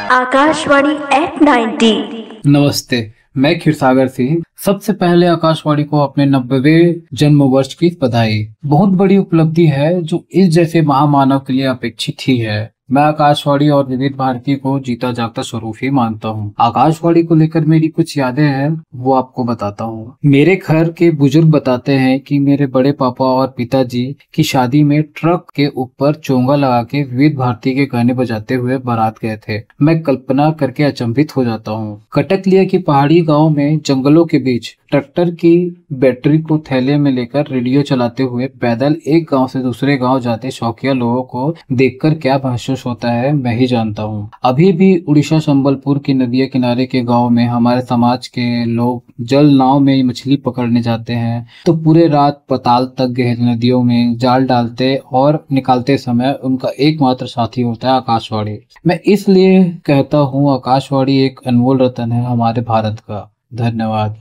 Akashvani eight 90। नमस्ते, मैं क्षीरसागर सिंह। सबसे पहले आकाशवाणी को अपने 90वें जन्म वर्ष की बधाई। बहुत बड़ी उपलब्धि है जो इस जैसे महामानव के लिए अपेक्षित ही है। मैं आकाशवाणी और विविध भारती को जीता जागता स्वरूप ही मानता हूँ। आकाशवाणी को लेकर मेरी कुछ यादें हैं, वो आपको बताता हूँ। मेरे घर के बुजुर्ग बताते हैं कि मेरे बड़े पापा और पिताजी की शादी में ट्रक के ऊपर चोंगा लगा के विविध भारती के गाने बजाते हुए बारात गए थे। मैं कल्पना करके अचंभित हो जाता हूँ। कटकलिया की पहाड़ी गाँव में जंगलों के बीच ट्रैक्टर की बैटरी को थैले में लेकर रेडियो चलाते हुए पैदल एक गांव से दूसरे गांव जाते शौकिया लोगों को देखकर क्या महसूस होता है मैं ही जानता हूँ। अभी भी उड़ीसा संबलपुर की नदिया किनारे के गांव में हमारे समाज के लोग जल नाव में मछली पकड़ने जाते हैं तो पूरे रात पताल तक गहरी नदियों में जाल डालते और निकालते समय उनका एकमात्र साथी होता है आकाशवाणी। मैं इसलिए कहता हूँ आकाशवाणी एक अनमोल रतन है हमारे भारत का। धन्यवाद।